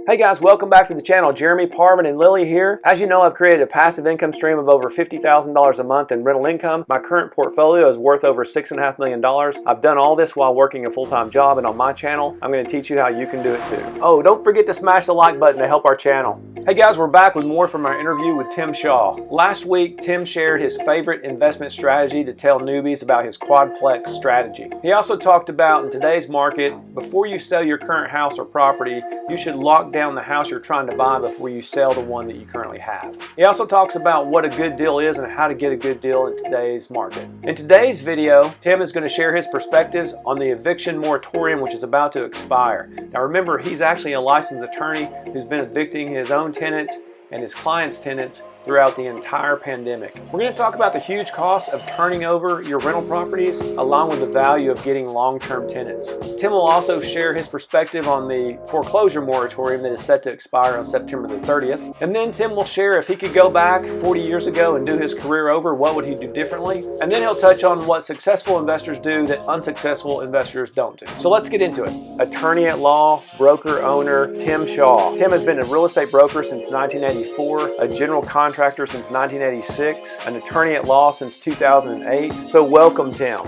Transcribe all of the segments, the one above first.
Hey guys, welcome back to the channel. Jeremy, Parvin, and Lily here. As you know, I've created a passive income stream of over $50,000 a month in rental income. My current portfolio is worth over $6.5 million. I've done all this while working a full-time job, and on my channel, I'm going to teach you how you can do it too. Oh, don't forget to smash the like button to help our channel. Hey guys, we're back with more from our interview with Tim Shaw. Last week, Tim shared his favorite investment strategy to tell newbies about his quadplex strategy. He also talked about in today's market, before you sell your current house or property, you should lock down the house you're trying to buy before you sell the one that you currently have. He also talks about what a good deal is and how to get a good deal in today's market. In today's video, Tim is going to share his perspectives on the eviction moratorium, which is about to expire. Now remember, he's actually a licensed attorney who's been evicting his own tenants and his clients' tenants throughout the entire pandemic. We're going to talk about the huge cost of turning over your rental properties along with the value of getting long-term tenants. Tim will also share his perspective on the foreclosure moratorium that is set to expire on September the 30th. And then Tim will share if he could go back 40 years ago and do his career over, what would he do differently? And then he'll touch on what successful investors do that unsuccessful investors don't do. So let's get into it. Attorney at law, broker owner, Tim Shaw. Tim has been a real estate broker since 1984, a general contractor since 1986, an attorney at law since 2008. So welcome, Tim.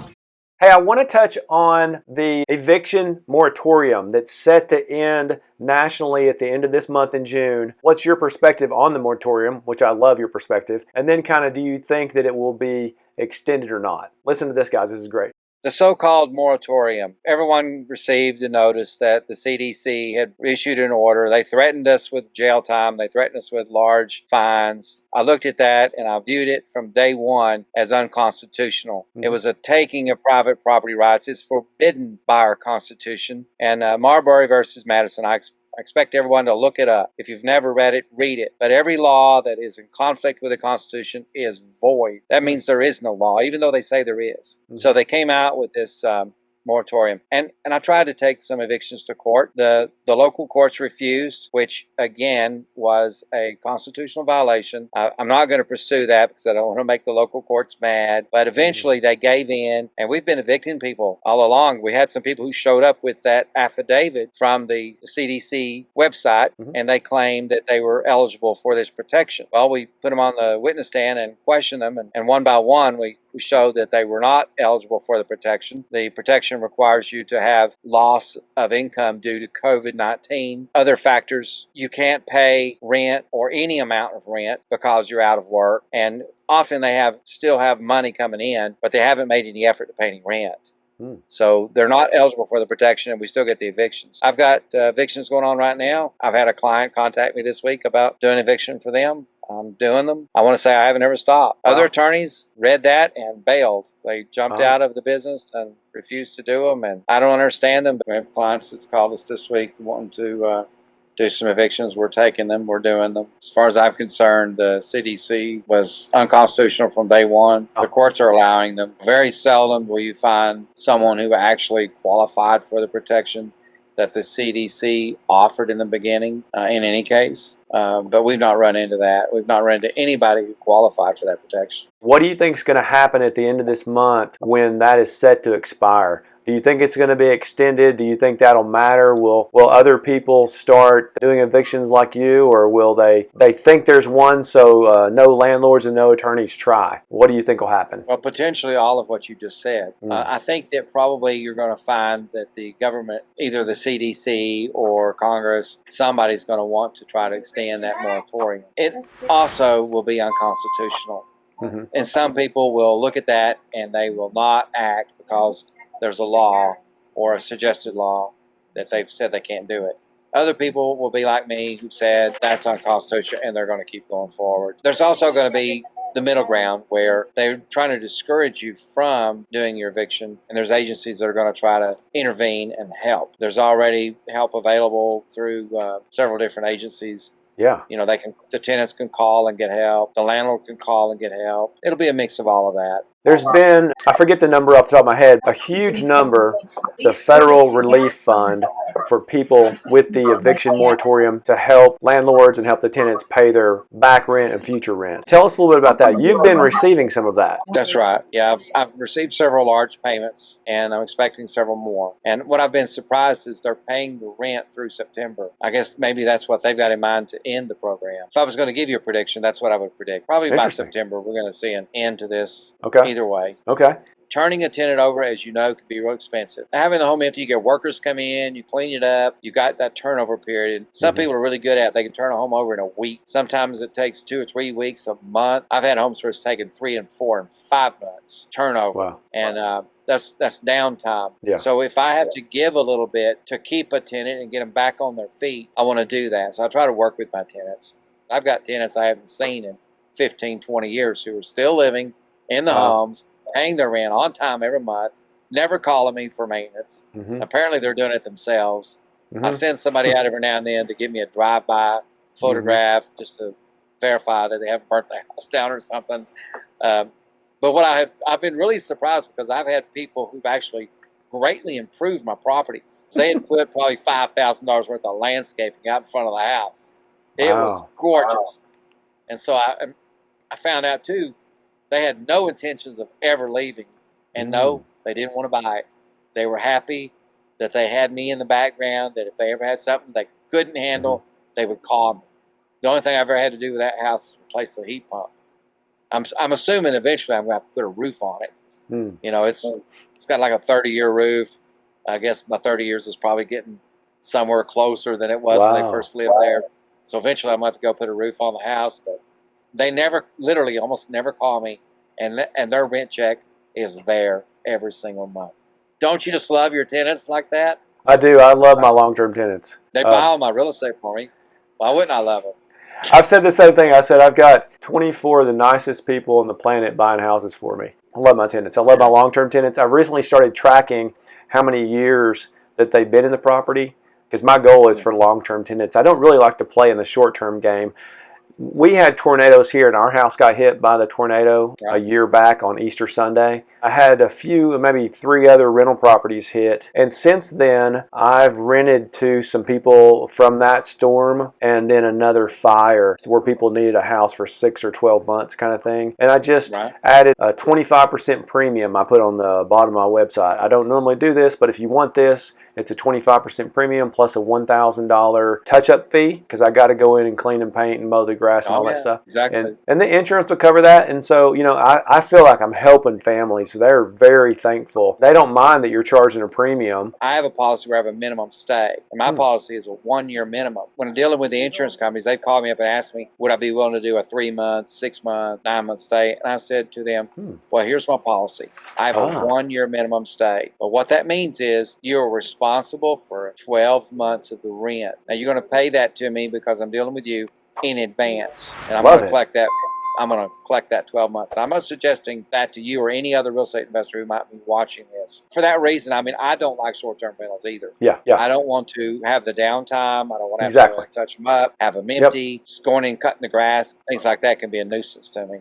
Hey, I want to touch on the eviction moratorium that's set to end nationally at the end of this month in June. What's your perspective on the moratorium, which I love your perspective, and then kind of do you think that it will be extended or not? Listen to this, guys. This is great. The so-called moratorium. Everyone received a notice that the CDC had issued an order. They threatened us with jail time. They threatened us with large fines. I looked at that and I viewed it from day one as unconstitutional. It was a taking of private property rights. It's forbidden by our Constitution. And Marbury versus Madison, I expect everyone to look it up. If you've never read it, read it. But every law that is in conflict with the Constitution is void. That means there is no law, even though they say there is. So they came out with this moratorium. And I tried to take some evictions to court. The local courts refused, which again was a constitutional violation. I'm not going to pursue that because I don't want to make the local courts mad. But eventually they gave in, and we've been evicting people all along. We had some people who showed up with that affidavit from the CDC website, and they claimed that they were eligible for this protection. Well, we put them on the witness stand and questioned them, and one by one we showed that they were not eligible for the protection. The protection requires you to have loss of income due to COVID-19. Other factors, you can't pay rent or any amount of rent because you're out of work. And often they still have money coming in, but they haven't made any effort to pay any rent. So they're not eligible for the protection, and we still get the evictions. I've got evictions going on right now. I've had a client contact me this week about doing eviction for them. I'm doing them. I want to say I haven't ever stopped. Other attorneys read that and bailed. They jumped out of the business and refused to do them, and I don't understand them. We have clients that's called us this week wanting to do some evictions. We're taking them. We're doing them. As far as I'm concerned, the CDC was unconstitutional from day one. The courts are allowing them. Very seldom will you find someone who actually qualified for the protection that the CDC offered in the beginning, in any case. But we've not run into that. We've not run into anybody who qualified for that protection. What do you think is going to happen at the end of this month when that is set to expire? Do you think it's going to be extended? Do you think that'll matter? Will other people start doing evictions like you, or will they think there's one, so no landlords and no attorneys try? What do you think will happen? Well, potentially all of what you just said. I think that probably you're going to find that the government, either the CDC or Congress, somebody's going to want to try to extend that moratorium. It also will be unconstitutional. And some people will look at that and they will not act because there's a law or a suggested law that they've said they can't do it. Other people will be like me who said that's unconstitutional, and they're going to keep going forward. There's also going to be the middle ground where they're trying to discourage you from doing your eviction, and there's agencies that are going to try to intervene and help. There's already help available through several different agencies. Yeah. You know, the tenants can call and get help. The landlord can call and get help. It'll be a mix of all of that. There's been, I forget the number off the top of my head, a huge number, the federal relief fund for people with the eviction moratorium to help landlords and help the tenants pay their back rent and future rent. Tell us a little bit about that. You've been receiving some of that. That's right. Yeah, I've received several large payments, and I'm expecting several more. And what I've been surprised is they're paying the rent through September. I guess maybe that's what they've got in mind to end the program. If I was going to give you a prediction, that's what I would predict. Probably by September, we're going to see an end to this. Okay. Either way. Okay. Turning a tenant over, as you know, can be real expensive. Having the home empty, you get workers come in, you clean it up, you got that turnover period. Some people are really good at it. They can turn a home over in a week. Sometimes it takes 2 or 3 weeks, a month. I've had homes where it's taken 3 and 4 and 5 months turnover. Wow. And that's downtime. Yeah. So if I have to give a little bit to keep a tenant and get them back on their feet, I want to do that. So I try to work with my tenants. I've got tenants I haven't seen in 15, 20 years who are still living in the homes, paying their rent on time every month, never calling me for maintenance. Apparently they're doing it themselves. I send somebody out every now and then to give me a drive-by photograph just to verify that they haven't burnt the house down or something. But what I've been really surprised because I've had people who've actually greatly improved my properties. They had put probably $5,000 worth of landscaping out in front of the house. It was gorgeous. And so I found out too, they had no intentions of ever leaving. And no, they didn't want to buy it. They were happy that they had me in the background, that if they ever had something they couldn't handle, they would call me. The only thing I've ever had to do with that house is replace the heat pump. I'm assuming eventually I'm going to have to put a roof on it. You know, it's got like a 30-year roof. I guess my 30 years is probably getting somewhere closer than it was when they first lived there. So eventually I'm going to have to go put a roof on the house, but they never, literally almost never call me, and their rent check is there every single month. Don't you just love your tenants like that? I do. I love my long-term tenants. They buy all my real estate for me. Why wouldn't I love them? I've said the same thing. I said I've got 24 of the nicest people on the planet buying houses for me. I love my tenants. I love my long-term tenants. I've recently started tracking how many years that they've been in the property because my goal is for long-term tenants. I don't really like to play in the short-term game. We had tornadoes here, and our house got hit by the tornado a year back on Easter Sunday. I had a few, maybe 3 other rental properties hit, and since then, I've rented to some people from that storm and then another fire where people needed a house for 6 or 12 months kind of thing. And I just added a 25% premium I put on the bottom of my website. I don't normally do this, but if you want this, it's a 25% premium plus a $1,000 touch-up fee because I got to go in and clean and paint and mow the grass and all that stuff. Exactly. And the insurance will cover that. And so, you know, I feel like I'm helping families. They're very thankful. They don't mind that you're charging a premium. I have a policy where I have a minimum stay. And my policy is a 1-year minimum. When I'm dealing with the insurance companies, they've called me up and asked me, would I be willing to do a 3-month, 6-month, 9-month stay? And I said to them, well, here's my policy. I have a 1-year minimum stay. But what that means is you're responsible for 12 months of the rent. Now, you're going to pay that to me because I'm dealing with you in advance. And I'm going to collect that. I'm going to collect that 12 months. I'm not suggesting that to you or any other real estate investor who might be watching this. For that reason, I mean, I don't like short-term rentals either. Yeah. I don't want to have the downtime. I don't want to have to touch them up, have them empty, going in, cutting the grass. Things like that can be a nuisance to me.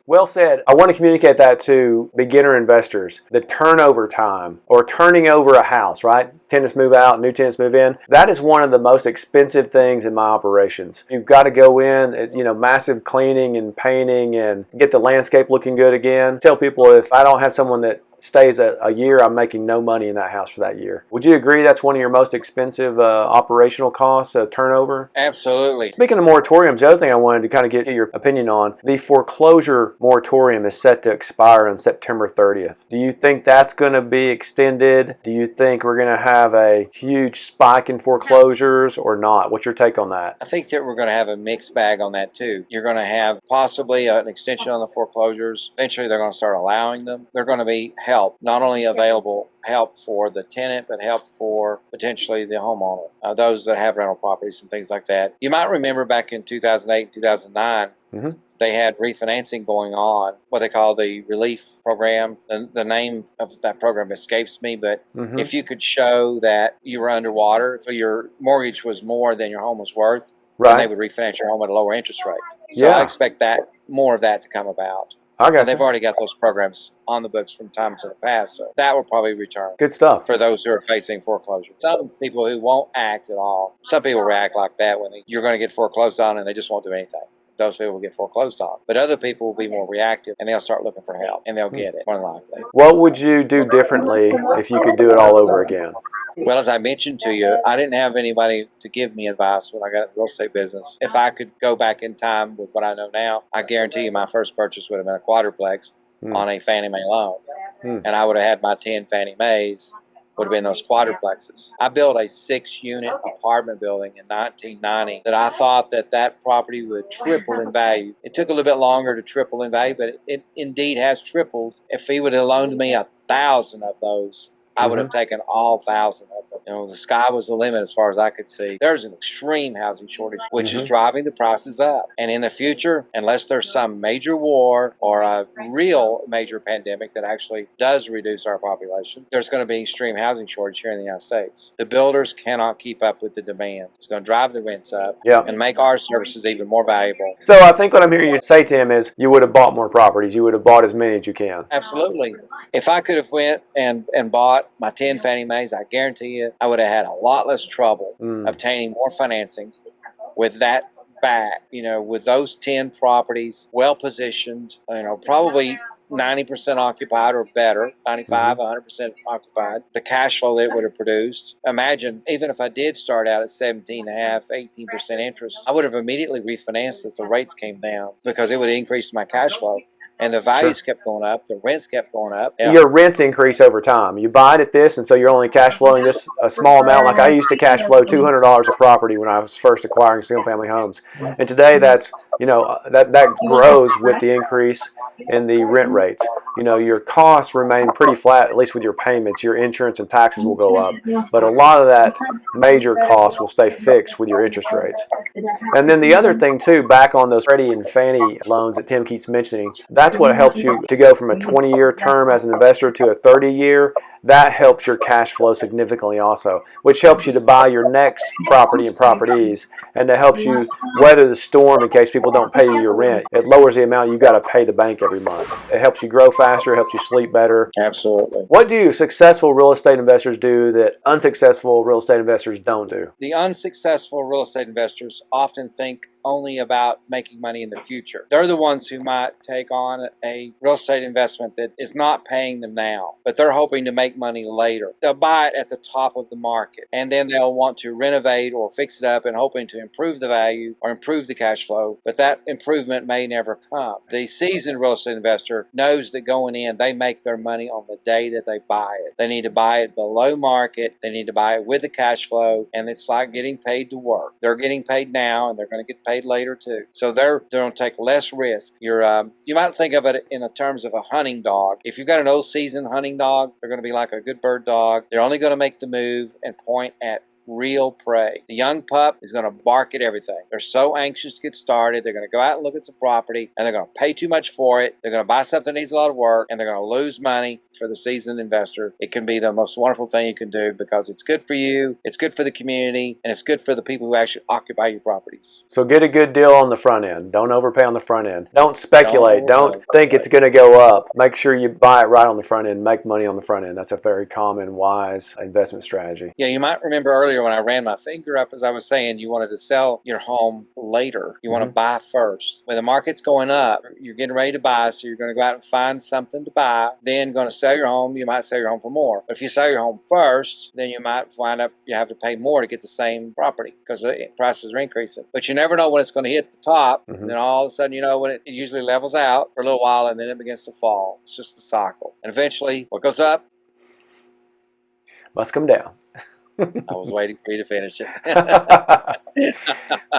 Well said. I want to communicate that to beginner investors. The turnover time or turning over a house, right? Tenants move out, new tenants move in. That is one of the most expensive things in my operations. You've got to go in, you know, massive cleaning and painting and get the landscape looking good again. Tell people if I don't have someone that stays a year, I'm making no money in that house for that year. Would you agree that's one of your most expensive operational costs, turnover? Absolutely. Speaking of moratoriums, the other thing I wanted to kind of get your opinion on, the foreclosure moratorium is set to expire on September 30th. Do you think that's going to be extended? Do you think we're going to have a huge spike in foreclosures or not? What's your take on that? I think that we're going to have a mixed bag on that too. You're going to have possibly an extension on the foreclosures. Eventually they're going to start allowing them. They're going to be help, not only available help for the tenant, but help for potentially the homeowner, those that have rental properties and things like that. You might remember back in 2008, 2009, they had refinancing going on, what they call the relief program. The name of that program escapes me, but if you could show that you were underwater, if your mortgage was more than your home was worth, then they would refinance your home at a lower interest rate. So I expect that more of that to come about. I got And they've you. already got those programs on the books from times in the past. So that will probably return Good stuff. for those who are facing foreclosure. Some people who won't act at all, some people react like that when you're going to get foreclosed on and they just won't do anything. Those people will get foreclosed on. But other people will be more reactive and they'll start looking for help and they'll get it, more than likely. What would you do differently if you could do it all over again? Well, as I mentioned to you, I didn't have anybody to give me advice when I got in the real estate business. If I could go back in time with what I know now, I guarantee you my first purchase would have been a quadruplex on a Fannie Mae loan. And I would have had my 10 Fannie Mae's, would have been those quadruplexes. I built a 6-unit apartment building in 1990 that I thought that property would triple in value. It took a little bit longer to triple in value, but it indeed has tripled. If he would have loaned me 1,000 of those, I would have taken all 1,000 of them. The sky was the limit as far as I could see. There's an extreme housing shortage, which is driving the prices up. And in the future, unless there's some major war or a real major pandemic that actually does reduce our population, there's going to be extreme housing shortage here in the United States. The builders cannot keep up with the demand. It's going to drive the rents up and make our services even more valuable. So I think what I'm hearing you say, Tim, is you would have bought more properties. You would have bought as many as you can. Absolutely. If I could have went and bought my 10 Fannie Mae's, I guarantee you I would have had a lot less trouble obtaining more financing with that back, with those 10 properties well positioned, probably 90% occupied or better, 95, 100% occupied. The cash flow that it would have produced. Imagine, even if I did start out at 17.5%, 18% interest, I would have immediately refinanced as the rates came down because it would have increased my cash flow. And the values kept going up, the rents kept going up. Your rents increase over time. You buy it at this, and so you're only cash flowing this a small amount. Like I used to cash flow $200 a property when I was first acquiring single-family homes, and today that's that grows with the increase in the rent rates. Your costs remain pretty flat, at least with your payments. Your insurance and taxes will go up, but a lot of that major cost will stay fixed with your interest rates. And then the other thing too, back on those Freddie and Fannie loans that Tim keeps mentioning, that's what helps you to go from a 20-year term as an investor to a 30-year. That helps your cash flow significantly also, which helps you to buy your next property and properties, and that helps you weather the storm in case people don't pay you your rent. It lowers the amount you got to pay the bank every month. It helps you grow faster, it helps you sleep better. Absolutely. What do successful real estate investors do that unsuccessful real estate investors don't do? The unsuccessful real estate investors often think only about making money in the future. They're the ones who might take on a real estate investment that is not paying them now, but they're hoping to make money later. They'll buy it at the top of the market, and then they'll want to renovate or fix it up and hoping to improve the value or improve the cash flow, but that improvement may never come. The seasoned real estate investor knows that going in, they make their money on the day that they buy it. They need to buy it below market. They need to buy it with the cash flow, and it's like getting paid to work. They're getting paid now, and they're going to get paid later too. So they're going to take less risk. You might think of it in terms of a hunting dog. If you've got an old seasoned hunting dog, they're going to be like a good bird dog. They're only going to make the move and point at real prey. The young pup is going to bark at everything. They're so anxious to get started. They're going to go out and look at some property, and they're going to pay too much for it. They're going to buy something that needs a lot of work, and they're going to lose money. For the seasoned investor, it can be the most wonderful thing you can do because it's good for you, it's good for the community, and it's good for the people who actually occupy your properties. So get a good deal on the front end. Don't overpay on the front end. Don't speculate. Don't think it's going to go up. Make sure you buy it right on the front end. Make money on the front end. That's a very common, wise investment strategy. Yeah, you might remember earlier when I ran my finger up, as I was saying, you wanted to sell your home later. You want to buy first. When the market's going up, you're getting ready to buy, so you're going to go out and find something to buy, then going to sell your home. You might sell your home for more. But if you sell your home first, then you might find up you have to pay more to get the same property because the prices are increasing. But you never know when it's going to hit the top. And then all of a sudden, when it usually levels out for a little while, and then it begins to fall. It's just a cycle. And eventually, what goes up must come down. I was waiting for you to finish it.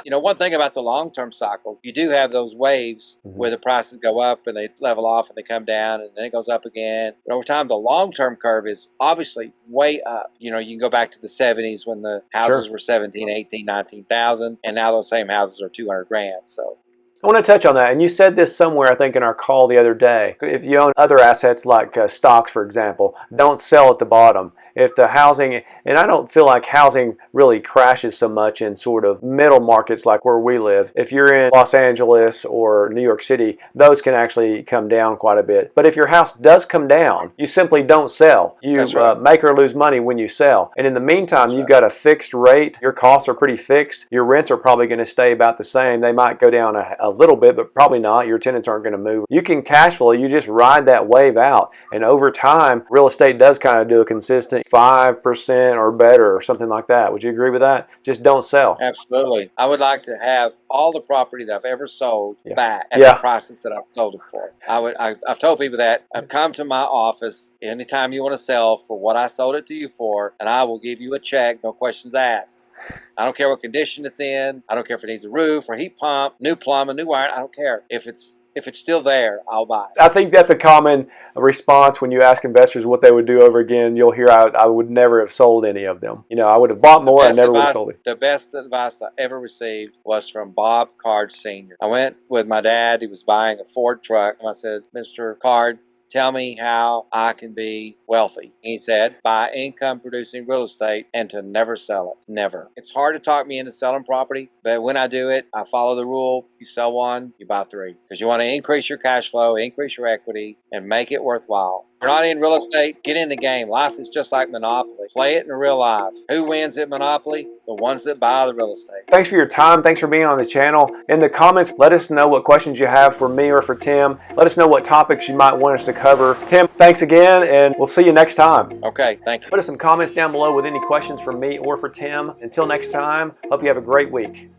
One thing about the long-term cycle, you do have those waves where the prices go up and they level off and they come down and then it goes up again. But over time, the long-term curve is obviously way up. You can go back to the 70s when the houses were 17, 18, 19,000, and now those same houses are 200 grand. So I want to touch on that, and you said this somewhere, I think, in our call the other day. If you own other assets like stocks, for example, don't sell at the bottom. if the housing, and I don't feel like housing really crashes so much in sort of middle markets like where we live. If you're in Los Angeles or New York City, those can actually come down quite a bit. But if your house does come down, you simply don't sell. You make or lose money when you sell. And in the meantime, you've got a fixed rate. Your costs are pretty fixed. Your rents are probably going to stay about the same. They might go down a little bit, but probably not. Your tenants aren't going to move. You can cash flow. You just ride that wave out. And over time, real estate does kind of do a consistent 5% or better or something like that. Would you agree with that? Just don't sell. Absolutely. I would like to have all the property that I've ever sold back at the prices that I sold it for. I've told people that come to my office anytime you want to sell for what I sold it to you for, and I will give you a check, no questions asked. I don't care what condition it's in. I don't care if it needs a roof or heat pump, new plumbing, new wiring. I don't care. If it's still there, I'll buy it. I think that's a common response when you ask investors what they would do over again. You'll hear, I would never have sold any of them. You know, I would have bought more. I never would have sold it. The best advice I ever received was from Bob Card Sr. I went with my dad. He was buying a Ford truck. And I said, Mr. Card, tell me how I can be wealthy. He said, buy income producing real estate and to never sell it. Never. It's hard to talk me into selling property, but when I do it, I follow the rule. You sell one, you buy three. Because you want to increase your cash flow, increase your equity, and make it worthwhile. If you're not in real estate, get in the game. Life is just like Monopoly. Play it in real life. Who wins at Monopoly? The ones that buy the real estate. Thanks for your time. Thanks for being on the channel. In the comments, let us know what questions you have for me or for Tim. Let us know what topics you might want us to cover. Tim, thanks again, and we'll see you next time. Okay, thank you. Put us some comments down below with any questions for me or for Tim. Until next time, hope you have a great week.